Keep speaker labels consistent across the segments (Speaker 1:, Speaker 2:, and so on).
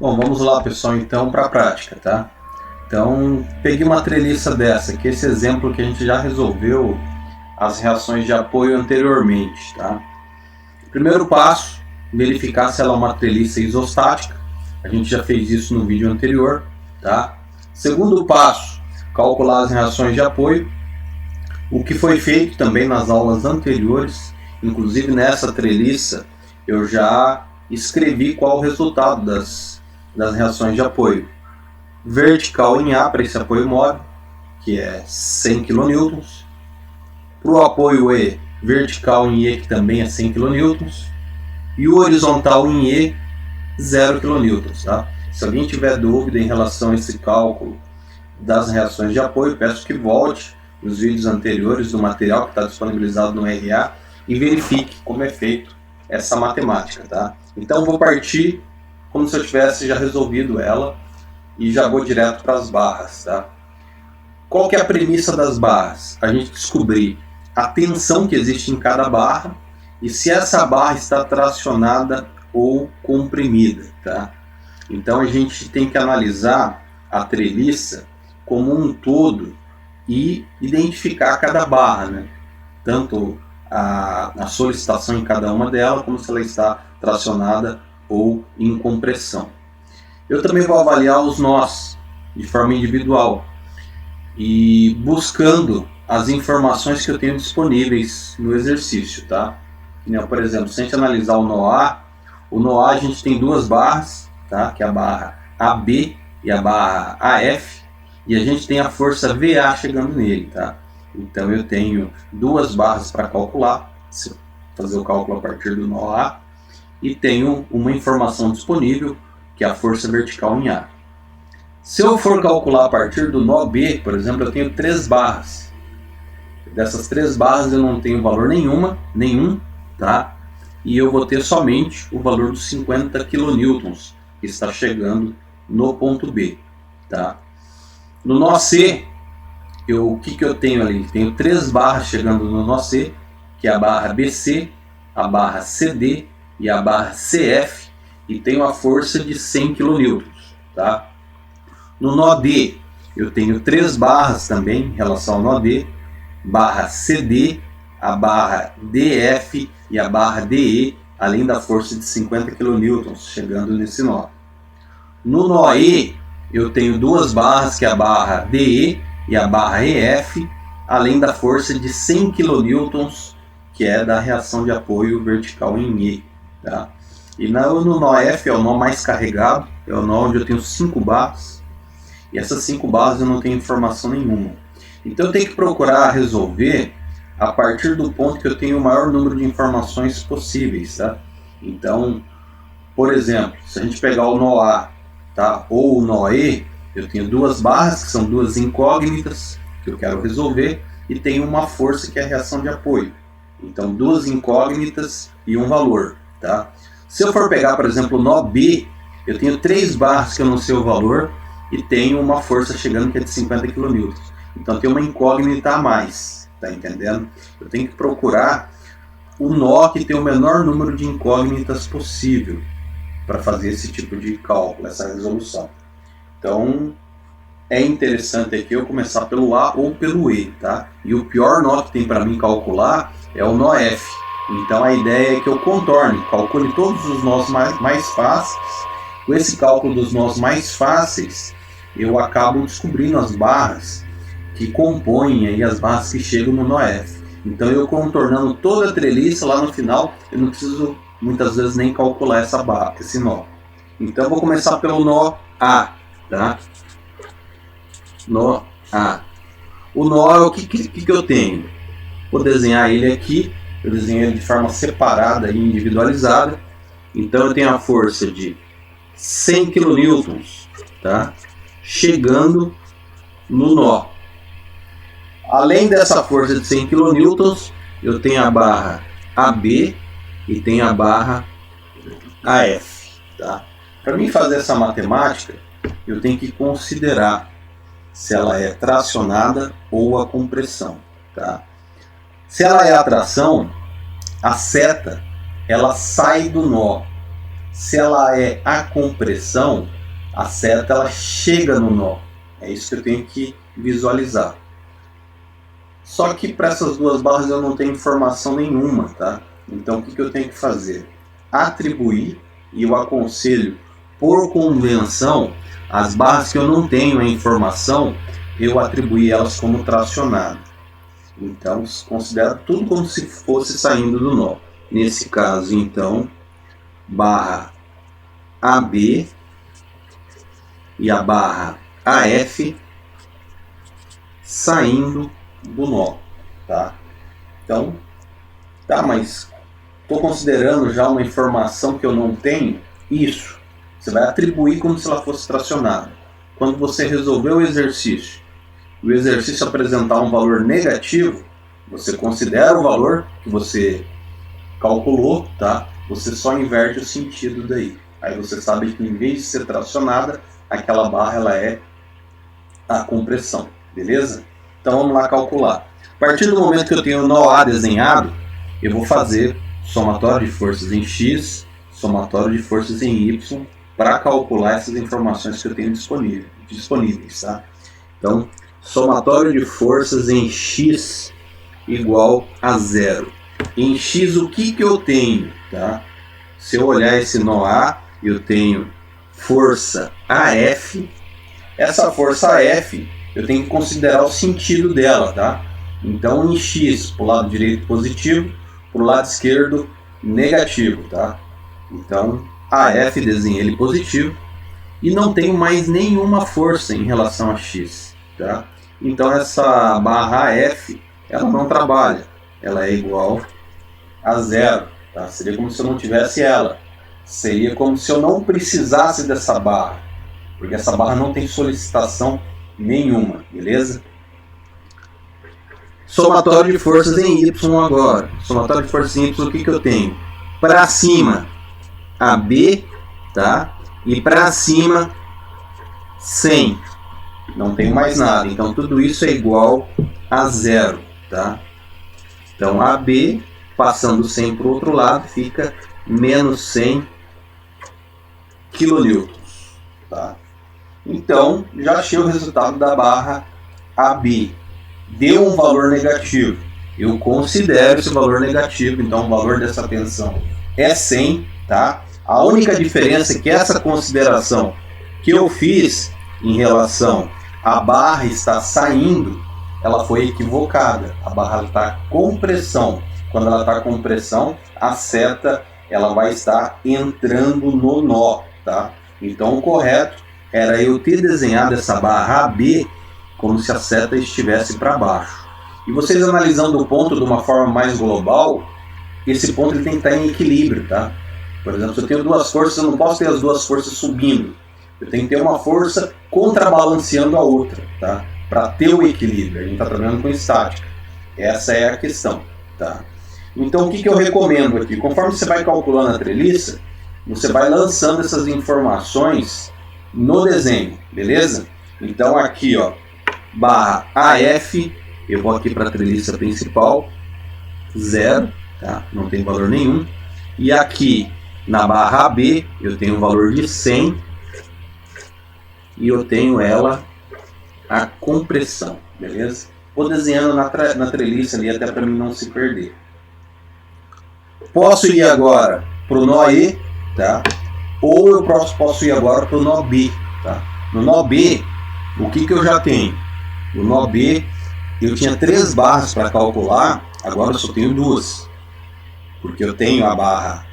Speaker 1: Bom, vamos lá, pessoal, então, para a prática, tá? Então, peguei uma treliça dessa, que é esse exemplo que a gente já resolveu as reações de apoio anteriormente, tá? Primeiro passo, verificar se ela é uma treliça isostática. A gente já fez isso no vídeo anterior, tá? Segundo passo, calcular as reações de apoio. O que foi feito também nas aulas anteriores, inclusive nessa treliça, eu já escrevi qual o resultado das reações de apoio. Vertical em A para esse apoio móvel, que é 100 kN. Para o apoio E, vertical em E, que também é 100 kN. E o horizontal em E, 0 kN. Tá? Se alguém tiver dúvida em relação a esse cálculo das reações de apoio, peço que volte nos vídeos anteriores do material que está disponibilizado no RA e verifique como é feito essa matemática. Tá? Então vou partir como se eu tivesse já resolvido ela e já vou direto para as barras. Tá? Qual que é a premissa das barras? A gente descobrir a tensão que existe em cada barra e se essa barra está tracionada ou comprimida. Tá? Então a gente tem que analisar a treliça como um todo e identificar cada barra, né? Tanto a solicitação em cada uma delas, como se ela está tracionada ou em compressão. Eu também vou avaliar os nós de forma individual e buscando as informações que eu tenho disponíveis no exercício, tá? Por exemplo, se a gente analisar o nó A a gente tem duas barras, tá? Que é a barra AB e a barra AF, e a gente tem a força VA chegando nele, tá? Então eu tenho duas barras para calcular, se eu fazer o cálculo a partir do nó A, e tenho uma informação disponível, que é a força vertical em A. Se eu for calcular a partir do nó B, por exemplo, eu tenho 3 barras. Dessas 3 barras eu não tenho valor nenhum, tá? E eu vou ter somente o valor dos 50 kN, que está chegando no ponto B, tá? No nó C, o que eu tenho ali? Tenho 3 barras chegando no nó C, que é a barra BC, a barra CD e a barra CF, e tenho a força de 100 kN, tá? No nó D, eu tenho 3 barras também em relação ao nó D, barra CD, a barra DF e a barra DE, além da força de 50 kN chegando nesse nó. No nó E, eu tenho 2 barras, que é a barra DE e a barra EF, além da força de 100 kN, que é da reação de apoio vertical em E. Tá? E no nó F é o nó mais carregado, é o nó onde eu tenho 5 barras, e essas 5 barras eu não tenho informação nenhuma. Então eu tenho que procurar resolver a partir do ponto que eu tenho o maior número de informações possíveis. Tá? Então, por exemplo, se a gente pegar o nó A, tá? Ou o nó E, eu tenho 2 barras, que são 2 incógnitas, que eu quero resolver, e tenho uma força, que é a reação de apoio. Então, 2 incógnitas e um valor. Tá? Se eu for pegar, por exemplo, o nó B, eu tenho 3 barras que eu não sei o valor, e tenho uma força chegando que é de 50 kN. Então, tem uma incógnita a mais. Tá entendendo? Eu tenho que procurar o nó que tem o menor número de incógnitas possível para fazer esse tipo de cálculo, essa resolução. Então, é interessante aqui eu começar pelo A ou pelo E, tá? E o pior nó que tem para mim calcular é o nó F. Então, a ideia é que eu contorne, calcule todos os nós mais fáceis. Com esse cálculo dos nós mais fáceis, eu acabo descobrindo as barras que compõem aí as barras que chegam no nó F. Então, eu contornando toda a treliça, lá no final, eu não preciso muitas vezes nem calcular essa barra, esse nó. Então, eu vou começar pelo nó A. Tá? Nó A. O nó é o que eu tenho. Vou desenhar ele aqui. Eu desenhei ele de forma separada e individualizada. Então eu tenho a força de 100 kN, tá? Chegando no nó. Além dessa força de 100 kN, eu tenho a barra AB e tenho a barra AF. Tá? Para mim fazer essa matemática, eu tenho que considerar se ela é tracionada ou a compressão. Tá? Se ela é a tração, a seta ela sai do nó. Se ela é a compressão, a seta ela chega no nó. É isso que eu tenho que visualizar. Só que para essas duas barras eu não tenho informação nenhuma, tá? Então o que eu tenho que fazer? Atribuir, e eu aconselho por convenção, as barras que eu não tenho a informação, eu atribuir elas como tracionado. Então considero tudo como se fosse saindo do nó. Nesse caso, então, barra AB e a barra AF saindo do nó, tá? Então, tá, mas estou considerando já uma informação que eu não tenho. Isso, você vai atribuir como se ela fosse tracionada. Quando você resolver o exercício apresentar um valor negativo, você considera o valor que você calculou, tá? Você só inverte o sentido daí. Aí você sabe que em vez de ser tracionada, aquela barra ela é a compressão, beleza? Então vamos lá calcular. A partir do momento que eu tenho o nó A desenhado, eu vou fazer somatório de forças em X, somatório de forças em Y, para calcular essas informações que eu tenho disponíveis, tá? Então, somatório de forças em X igual a 0. Em X o que eu tenho, tá? Se eu olhar esse nó A, eu tenho força AF. Essa força AF, eu tenho que considerar o sentido dela, tá? Então em X, para o lado direito positivo, para o lado esquerdo negativo, tá? Então AF desenha ele positivo e não tenho mais nenhuma força em relação a X, tá? Então essa barra AF, ela não trabalha, ela é igual a 0, tá? Seria como se eu não tivesse ela, seria como se eu não precisasse dessa barra, porque essa barra não tem solicitação nenhuma, beleza? Somatório de forças em Y agora. Somatório de forças em Y, o que eu tenho? Para cima, AB, tá? E para cima, 100. Não tem mais nada, então tudo isso é igual a 0, tá? Então AB, passando 100 para o outro lado, fica menos 100 kN, tá? Então, já achei o resultado da barra AB. Deu um valor negativo. Eu considero esse valor negativo, então o valor dessa tensão é 100, tá? A única diferença é que essa consideração que eu fiz em relação à barra estar saindo, ela foi equivocada. A barra está com pressão. Quando ela está com pressão, a seta ela vai estar entrando no nó, tá? Então o correto era eu ter desenhado essa barra AB como se a seta estivesse para baixo. E vocês analisando o ponto de uma forma mais global, esse ponto ele tem que estar em equilíbrio, tá? Por exemplo, se eu tenho duas forças, eu não posso ter as duas forças subindo. Eu tenho que ter uma força contrabalanceando a outra, tá? Para ter o equilíbrio. A gente está trabalhando com estática. Essa é a questão, tá? Então o que eu recomendo aqui? Conforme você vai calculando a treliça, você vai lançando essas informações no desenho, beleza? Então aqui, ó, barra AF, eu vou aqui para a treliça principal, 0, tá? Não tem valor nenhum. E aqui na barra AB eu tenho um valor de 100 e eu tenho ela a compressão, beleza? Vou desenhando na treliça ali até para mim não se perder. Posso ir agora para o nó E, tá? Ou eu posso ir agora para o nó B, tá? No nó B, o que eu já tenho? No nó B, eu tinha 3 barras para calcular, agora eu só tenho 2. Porque eu tenho a barra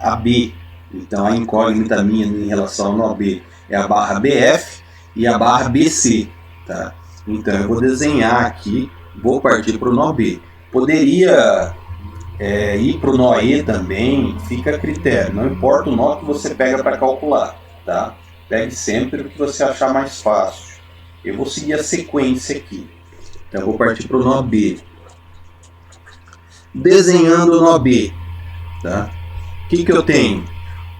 Speaker 1: AB, então a incógnita minha em relação ao nó B é a barra BF e a barra BC, tá? Então eu vou desenhar aqui, vou partir para o nó B. Poderia ir para o nó E também, fica a critério, não importa o nó que você pega para calcular, tá? Pegue sempre o que você achar mais fácil. Eu vou seguir a sequência aqui. Então eu vou partir para o nó B. Desenhando o nó B, tá? O que eu tenho?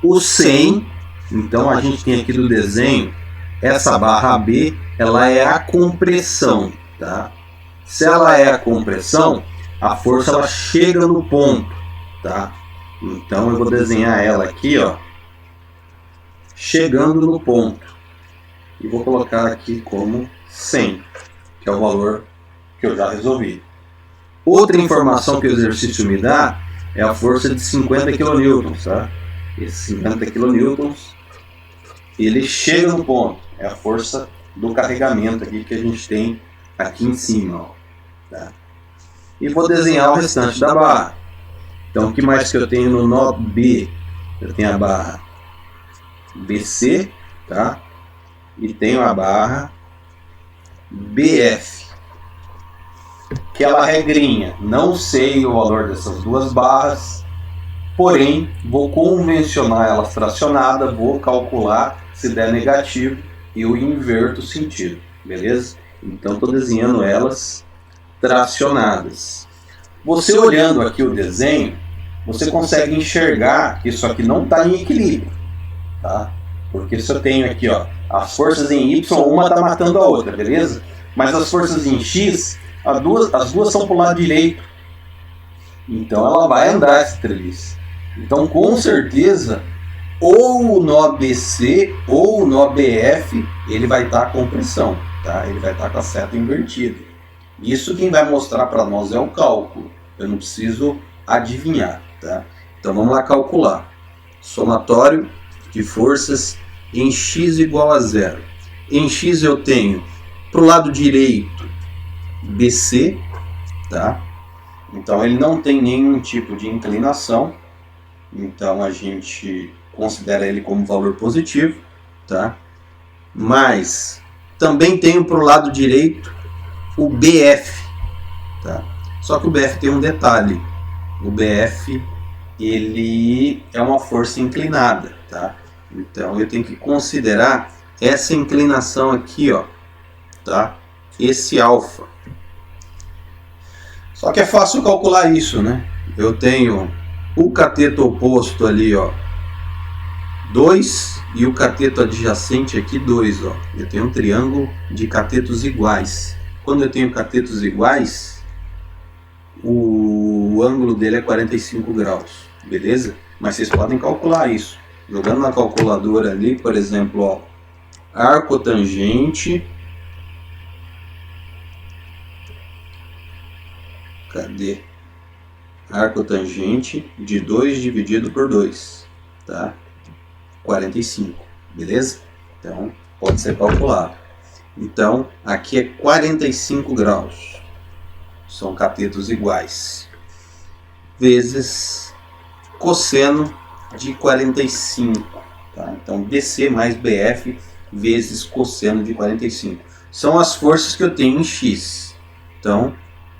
Speaker 1: O 100, então a gente tem aqui do desenho, essa barra AB, ela é a compressão, tá? Se ela é a compressão, a força ela chega no ponto, tá? Então eu vou desenhar ela aqui, ó, chegando no ponto. E vou colocar aqui como 100, que é o valor que eu já resolvi. Outra informação que o exercício me dá é a força de 50 kN, tá? Esses 50 kN, ele chega no ponto. É a força do carregamento aqui que a gente tem aqui em cima, ó, tá? E vou desenhar o restante da barra. Então, o que mais que eu tenho no nó B? Eu tenho a barra BC, tá? E tenho a barra BF. Aquela regrinha, não sei o valor dessas duas barras, porém vou convencionar elas fracionadas, vou calcular, se der negativo eu inverto o sentido, beleza? Então estou desenhando elas tracionadas. Você olhando aqui o desenho, você consegue enxergar que isso aqui não está em equilíbrio, tá? Porque se eu tenho aqui, ó, as forças em Y, uma está matando a outra, beleza? Mas as forças em X, as duas são para o lado direito. Então ela vai andar essa treliça. Então com certeza, ou o nó BC ou o nó BF, ele vai estar com pressão, tá? Ele vai estar com a seta invertida. Isso quem vai mostrar para nós é o cálculo. Eu não preciso adivinhar, tá? Então vamos lá calcular. Somatório de forças em X igual a 0. Em X eu tenho para o lado direito BC, tá? Então ele não tem nenhum tipo de inclinação, então a gente considera ele como valor positivo, tá? Mas também tenho para o lado direito o BF, tá? Só que o BF tem um detalhe, o BF ele é uma força inclinada, tá? Então eu tenho que considerar essa inclinação aqui, ó, tá? Esse alfa. Só que é fácil calcular isso, né? Eu tenho o cateto oposto ali, ó, 2, e o cateto adjacente aqui 2, ó. Eu tenho um triângulo de catetos iguais. Quando eu tenho catetos iguais, o ângulo dele é 45 graus, beleza? Mas vocês podem calcular isso. Jogando na calculadora ali, por exemplo, ó, arco tangente. Cadê? Arco tangente de 2 dividido por 2, tá? 45, beleza? Então, pode ser calculado. Então, aqui é 45 graus. São catetos iguais. Vezes cosseno de 45, tá? Então, BC mais BF vezes cosseno de 45. São as forças que eu tenho em X. Então,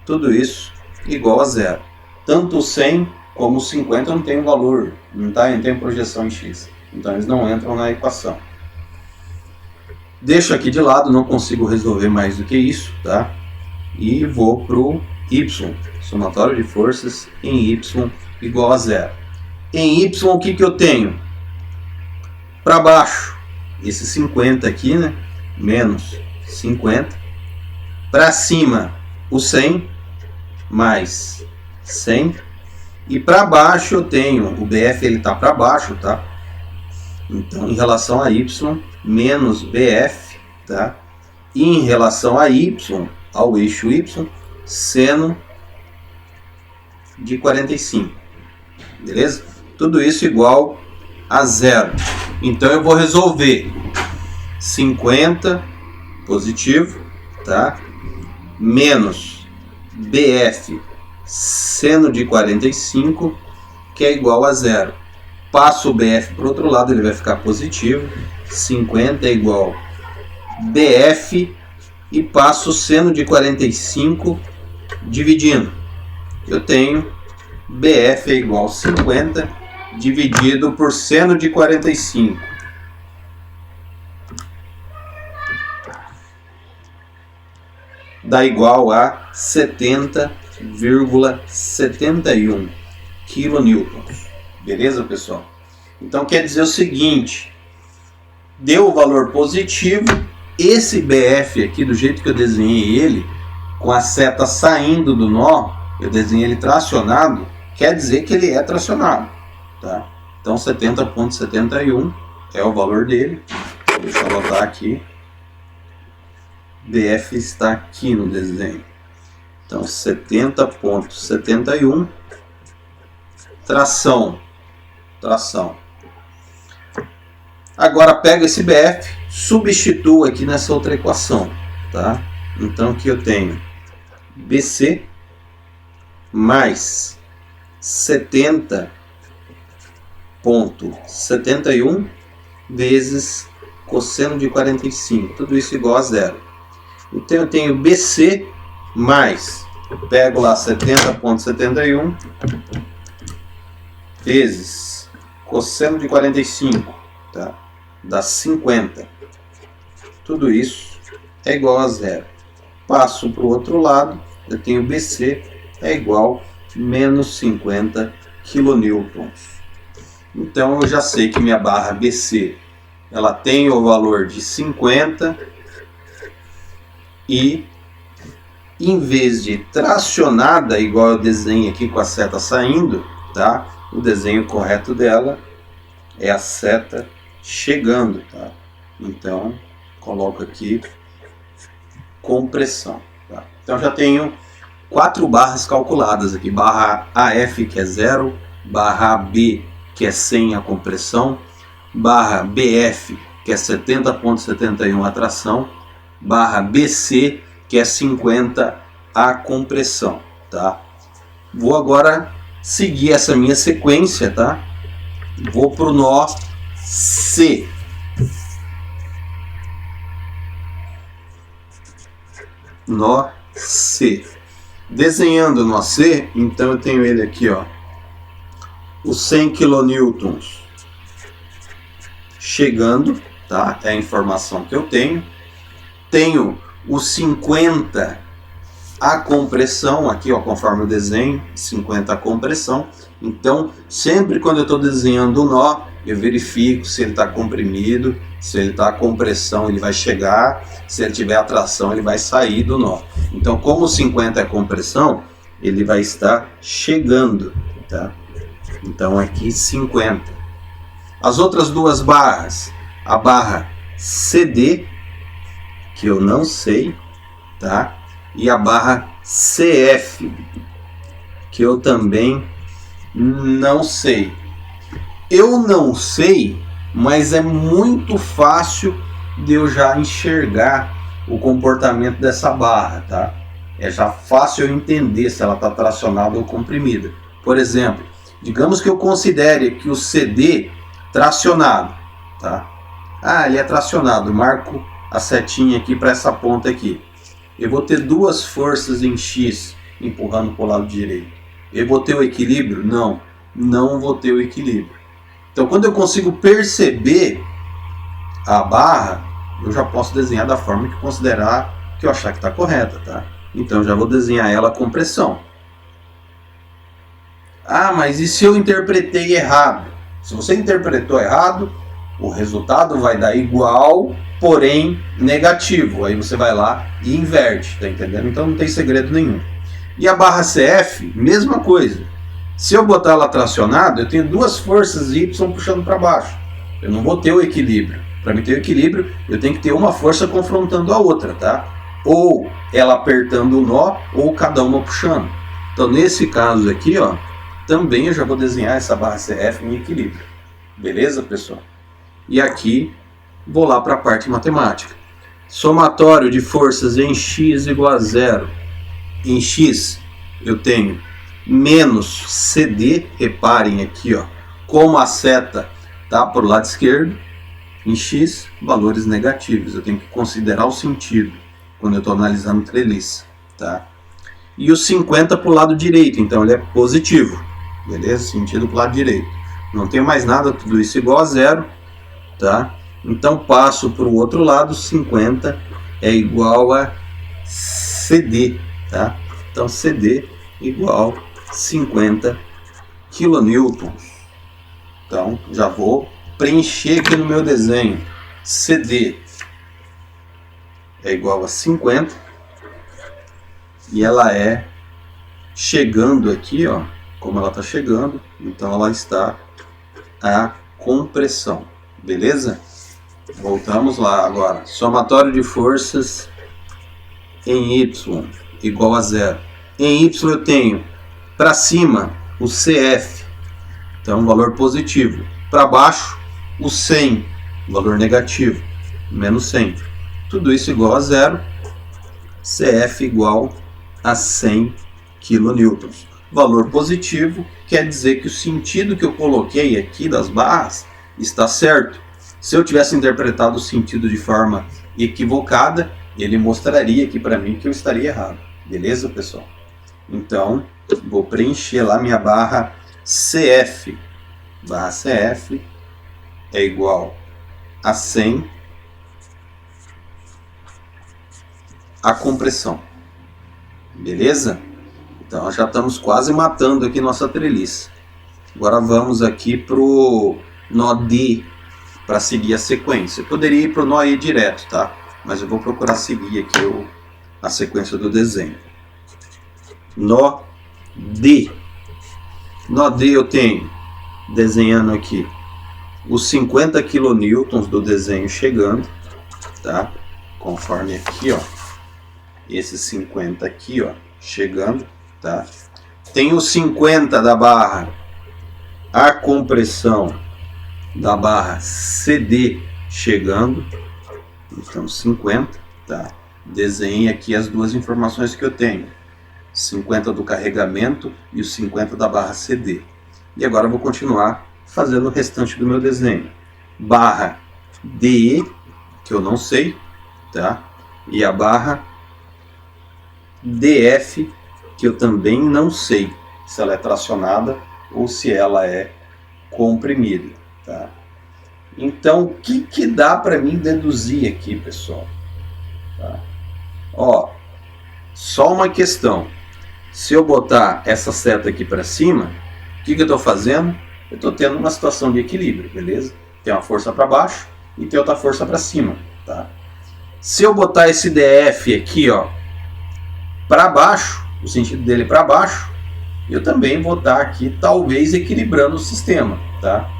Speaker 1: tudo isso igual a 0. Tanto o 100 como o 50 não tem valor, não tem projeção em X. Então eles não entram na equação. Deixo aqui de lado, não consigo resolver mais do que isso, tá? E vou para o Y, somatório de forças em Y igual a 0. Em Y o que eu tenho? Para baixo, esse 50 aqui, né? Menos 50. Para cima, o 100 mais 100, e para baixo eu tenho o BF, ele está para baixo, tá? Então em relação a Y menos BF, tá? E em relação a Y, ao eixo Y, seno de 45, beleza? Tudo isso igual a 0. Então eu vou resolver 50 positivo, tá? Menos BF seno de 45, que é igual a 0. Passo o BF para o outro lado, ele vai ficar positivo. 50 é igual BF, e passo o seno de 45 dividindo. Eu tenho BF é igual a 50 dividido por seno de 45. Dá igual a 70,71 kN. Beleza, pessoal? Então quer dizer o seguinte, deu o valor positivo, esse BF aqui, do jeito que eu desenhei ele, com a seta saindo do nó, eu desenhei ele tracionado, quer dizer que ele é tracionado, tá? Então 70,71 é o valor dele. Deixa eu anotar aqui. BF está aqui no desenho. Então 70,71. Tração. Agora pega esse BF, substitua aqui nessa outra equação, tá? Então aqui eu tenho BC mais 70,71 vezes cosseno de 45, tudo isso igual a zero. Então eu tenho BC mais, eu pego lá 70,71 vezes cosseno de 45, tá? Dá 50. Tudo isso é igual a zero. Passo para o outro lado, eu tenho BC é igual a menos 50 kN. Então eu já sei que minha barra BC ela tem o valor de 50 e em vez de tracionada, igual eu desenho aqui com a seta saindo, tá? O desenho correto dela é a seta chegando, tá? Então coloco aqui compressão, tá? Então já tenho 4 barras calculadas aqui, barra AF que é 0, barra AB que é 100 a compressão, barra BF que é 70,71 a tração, barra BC que é 50 a compressão, tá? Vou agora seguir essa minha sequência, tá? Vou pro nó C. Nó C. Desenhando o nó C, então eu tenho ele aqui, ó, os 100 kN chegando, tá? É a informação que eu tenho. Tenho os 50 a compressão, aqui, ó, conforme o desenho, 50 a compressão. Então, sempre quando eu estou desenhando o nó, eu verifico se ele está comprimido, se ele está a compressão, ele vai chegar, se ele tiver atração, ele vai sair do nó. Então, como 50 é compressão, ele vai estar chegando, tá? Então, aqui 50. As outras duas barras, a barra CD, que eu não sei, tá? E a barra CF, que eu também não sei. Eu não sei, mas é muito fácil de eu já enxergar o comportamento dessa barra, tá? É já fácil eu entender se ela está tracionada ou comprimida. Por exemplo, digamos que eu considere que o CD tracionado, tá? Ah, ele é tracionado, marco a setinha aqui para essa ponta aqui. Eu vou ter duas forças em X empurrando para o lado direito. Eu vou ter o equilíbrio? Não, não vou ter o equilíbrio. Então, quando eu consigo perceber a barra, eu já posso desenhar da forma que considerar, que eu achar que está correta, tá? Então, eu já vou desenhar ela com pressão. Ah, mas e se eu interpretei errado? Se você interpretou errado, o resultado vai dar igual, porém negativo. Aí você vai lá e inverte, tá entendendo? Então não tem segredo nenhum. E a barra CF, mesma coisa. Se eu botar ela tracionada, eu tenho duas forças Y puxando para baixo. Eu não vou ter o equilíbrio. Para me ter o equilíbrio, eu tenho que ter uma força confrontando a outra, tá? Ou ela apertando o nó, ou cada uma puxando. Então nesse caso aqui, ó, também eu já vou desenhar essa barra CF em equilíbrio. Beleza, pessoal? E aqui, vou lá para a parte matemática. Somatório de forças em X igual a zero. Em X, eu tenho menos CD, reparem aqui, ó, como a seta está para o lado esquerdo, em X, valores negativos. Eu tenho que considerar o sentido quando eu estou analisando treliça, tá? E o 50 para o lado direito, então ele é positivo, beleza? Sentido para o lado direito. Não tenho mais nada, tudo isso igual a zero, tá? Então passo para o outro lado, 50 é igual a CD, tá? Então CD igual a 50 kN. Então já vou preencher aqui no meu desenho. CD é igual a 50 e ela é chegando aqui, ó, como ela está chegando, então ela está a compressão, Beleza? Voltamos lá agora. Somatório de forças em Y igual a 0. Em Y eu tenho para cima o CF, então valor positivo. Para baixo o 100, valor negativo, menos 100. Tudo isso igual a 0. CF igual a 100 kN. Valor positivo quer dizer que o sentido que eu coloquei aqui das barras está certo. Se eu tivesse interpretado o sentido de forma equivocada, ele mostraria aqui para mim que eu estaria errado. Beleza, pessoal? Então, vou preencher lá minha barra CF. Barra CF é igual a 100 a compressão. Beleza? Então, já estamos quase matando aqui nossa treliça. Agora vamos aqui para o nó D, para seguir a sequência. Eu poderia ir para o nó E direto, tá? Mas eu vou procurar seguir aqui a sequência do desenho. Nó D. Nó D eu tenho, desenhando aqui, os 50 kN do desenho chegando, tá? Conforme aqui, ó. Esses 50 aqui, ó, chegando, tá? Tem os 50 da barra, a compressão da barra CD chegando, então 50, tá? Desenhei aqui as duas informações que eu tenho, 50 do carregamento e os 50 da barra CD. E agora eu vou continuar fazendo o restante do meu desenho. Barra DE, que eu não sei, tá? E a barra DF, que eu também não sei se ela é tracionada ou se ela é comprimida, tá? Então, o que dá para mim deduzir aqui, pessoal? Tá? Ó, só uma questão. Se eu botar essa seta aqui para cima, o que eu estou fazendo? Eu estou tendo uma situação de equilíbrio, beleza? Tem uma força para baixo e tem outra força para cima, tá? Se eu botar esse DF aqui, ó, para baixo, o sentido dele para baixo, eu também vou estar aqui talvez equilibrando o sistema, tá?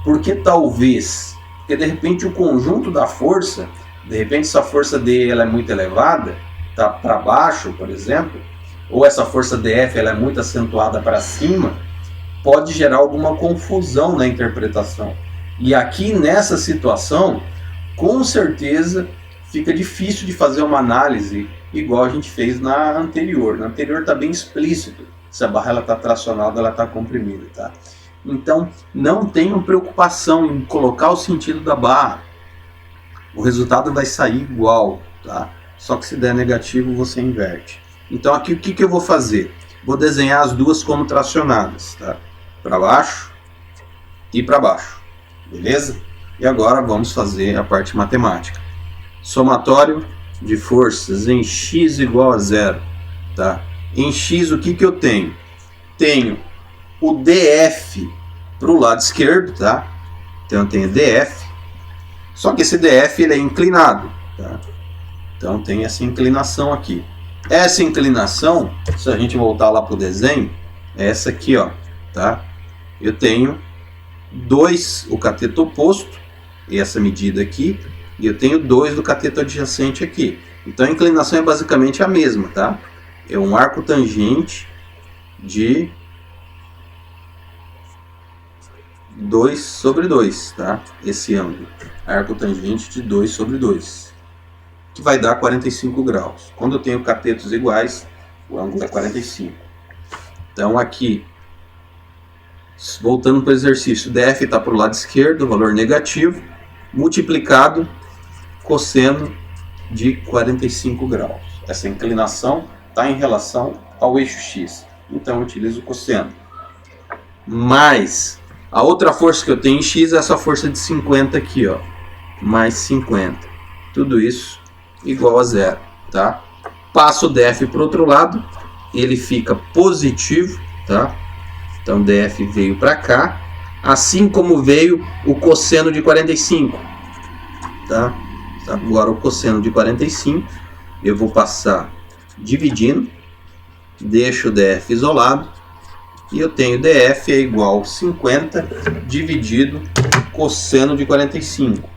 Speaker 1: Por que talvez? Porque de repente o conjunto da força, de repente essa força D ela é muito elevada, tá para baixo, por exemplo, ou essa força DF ela é muito acentuada para cima, pode gerar alguma confusão na interpretação. E aqui nessa situação, com certeza fica difícil de fazer uma análise igual a gente fez na anterior. Na anterior está bem explícito se a barra está tracionada ou ela está comprimida, tá? Então não tenham preocupação em colocar o sentido da barra. O resultado vai sair igual, tá? Só que se der negativo você inverte. Então aqui o que eu vou fazer? Vou desenhar as duas como tracionadas, tá? Para baixo e para baixo, beleza? E agora vamos fazer a parte matemática. Somatório de forças em x igual a 0, tá? Em x o que eu tenho? Tenho o DF para o lado esquerdo, tá? Então eu tenho DF, só que esse DF ele é inclinado, tá? Então tem essa inclinação aqui. Essa inclinação, se a gente voltar lá para o desenho, é essa aqui, ó, tá? Eu tenho o cateto oposto, essa medida aqui, e eu tenho 2 do cateto adjacente aqui. Então a inclinação é basicamente a mesma, tá? É um arco tangente de 2 sobre 2, tá? Esse ângulo, arco tangente de 2 sobre 2, que vai dar 45 graus. Quando eu tenho catetos iguais, o ângulo é 45. Então aqui, voltando para o exercício, DF está para o lado esquerdo, valor negativo, multiplicado cosseno de 45 graus. Essa inclinação está em relação ao eixo X, então eu utilizo o cosseno. Mais a outra força que eu tenho em X é essa força de 50 aqui, ó, mais 50. Tudo isso igual a 0, tá? Passo o DF para o outro lado, ele fica positivo, tá? Então DF veio para cá, assim como veio o cosseno de 45, tá? Agora o cosseno de 45, eu vou passar dividindo, deixo o DF isolado, e eu tenho DF é igual a 50 dividido cosseno de 45.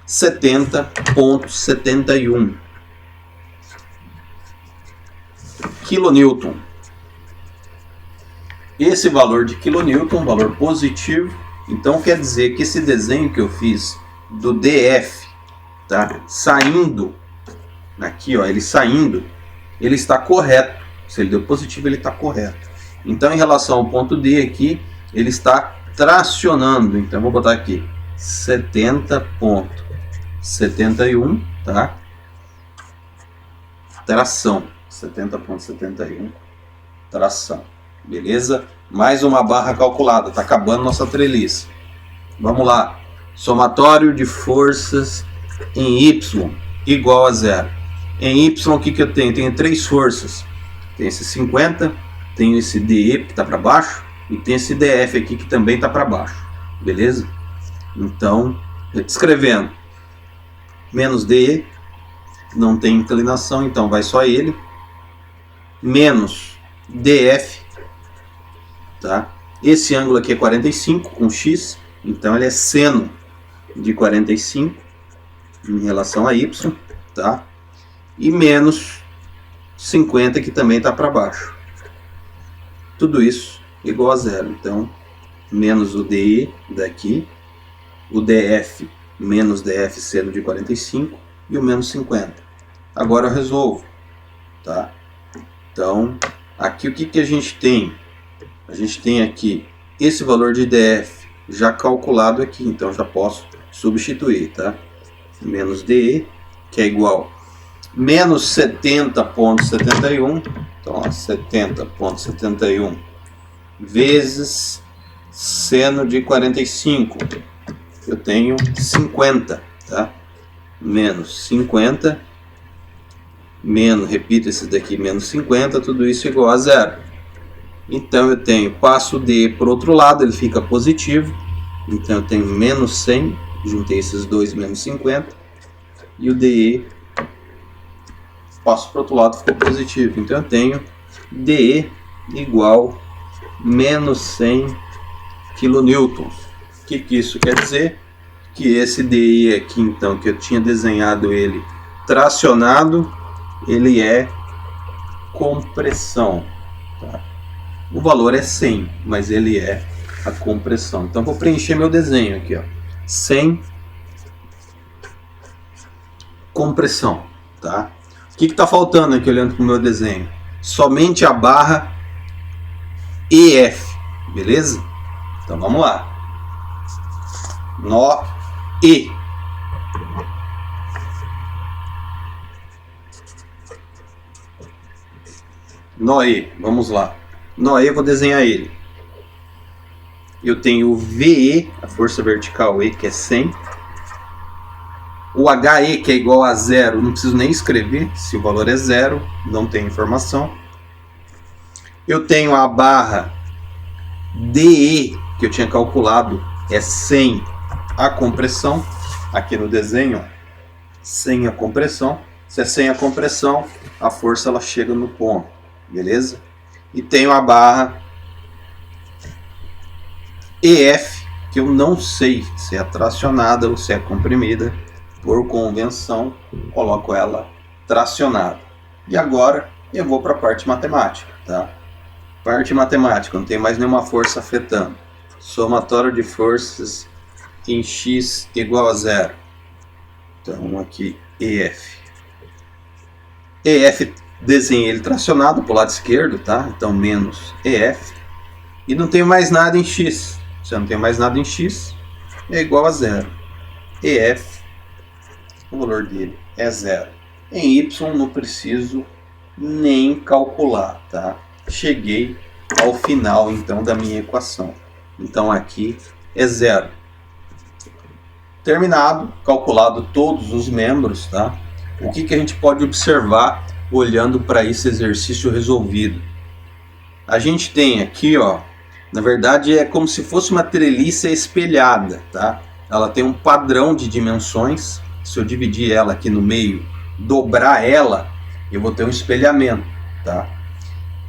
Speaker 1: 70,71 quilonewton. Esse valor de quilonewton, valor positivo, então quer dizer que esse desenho que eu fiz do DF, tá, saindo aqui, ó, ele saindo, ele está correto. Se ele deu positivo, ele está correto. Então, em relação ao ponto D aqui, ele está tracionando. Então, vou botar aqui 70,71, tá? Tração, 70,71, tração. Beleza? Mais uma barra calculada, está acabando nossa treliça. Vamos lá. Somatório de forças em Y igual a 0. Em Y, o que eu tenho? Tenho 3 forças. Tem esse 50, tenho esse DE que está para baixo e tem esse DF aqui que também está para baixo. Beleza? Então, escrevendo menos DE, não tem inclinação, então vai só ele, menos DF, tá? Esse ângulo aqui é 45 com X, então ele é seno de 45 em relação a Y, tá? E menos 50 que também está para baixo. Tudo isso igual a 0. Então, menos o DE daqui, o DF menos DF seno de 45 e o menos 50. Agora eu resolvo, tá? Então, aqui o que a gente tem? A gente tem aqui esse valor de DF já calculado aqui, então já posso substituir, tá? Menos DE, que é igual menos 70,71, então 70,71 vezes seno de 45, eu tenho 50, tá? Menos 50, menos, repito esse daqui, menos 50, tudo isso igual a 0. Então eu tenho, passo o D para o outro lado, ele fica positivo, então eu tenho menos 100, juntei esses dois, menos 50, e o DE passo para o outro lado, ficou positivo. Então eu tenho DE igual menos 100 quilonewtons. O que isso quer dizer? Que esse DE aqui, então, que eu tinha desenhado ele tracionado, ele é compressão. Tá? O valor é 100, mas ele é a compressão. Então vou preencher meu desenho aqui, ó. 100 compressão, tá? O que está faltando aqui olhando para o meu desenho? Somente a barra EF, beleza? Então vamos lá. Nó E. Nó E, vamos lá. Nó E, eu vou desenhar ele. Eu tenho o VE, a força vertical E, que é 100. O HE, que é igual a 0, não preciso nem escrever, se o valor é 0, não tem informação. Eu tenho a barra DE, que eu tinha calculado, é 100 a compressão, aqui no desenho, ó, 100 a compressão. Se é 100 a compressão, a força ela chega no ponto, beleza? E tenho a barra EF, que eu não sei se é tracionada ou se é comprimida. Por convenção, coloco ela tracionada. E agora eu vou para a parte matemática, tá? Parte matemática, não tem mais nenhuma força afetando. Somatório de forças em X igual a 0. Então aqui EF. EF, desenhei ele tracionado para o lado esquerdo, tá? Então menos EF. E não tenho mais nada em X. Se eu não tenho mais nada em X, é igual a 0. EF, o valor dele é 0. Em Y não preciso nem calcular, tá? Cheguei ao final então da minha equação. Então aqui é 0. Terminado, calculado todos os membros, tá? O que a gente pode observar olhando para esse exercício resolvido? A gente tem aqui, ó, na verdade é como se fosse uma treliça espelhada, tá? Ela tem um padrão de dimensões. Se eu dividir ela aqui no meio, dobrar ela, eu vou ter um espelhamento, tá?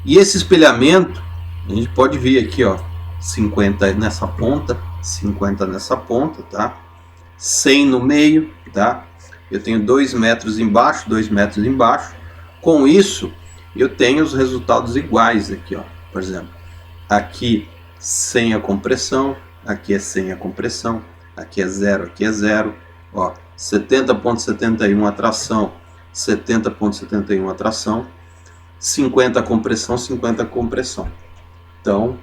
Speaker 1: E esse espelhamento, a gente pode ver aqui, ó, 50 nessa ponta, 50 nessa ponta, tá? 100 no meio, tá? Eu tenho 2 metros embaixo, 2 metros embaixo. Com isso, eu tenho os resultados iguais aqui, ó. Por exemplo, aqui sem a compressão, aqui é sem a compressão, aqui é 0, aqui é 0, ó, 70.71 atração, 70.71 atração, 50 compressão, 50 compressão. Então,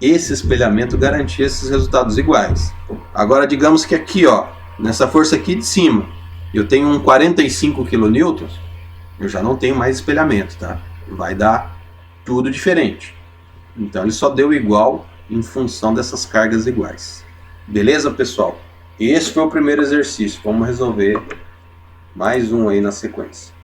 Speaker 1: esse espelhamento garantia esses resultados iguais. Agora, digamos que aqui, ó, nessa força aqui de cima, eu tenho um 45 kN, eu já não tenho mais espelhamento, tá? Vai dar tudo diferente. Então, ele só deu igual em função dessas cargas iguais. Beleza, pessoal? Esse foi o primeiro exercício. Vamos resolver mais um aí na sequência.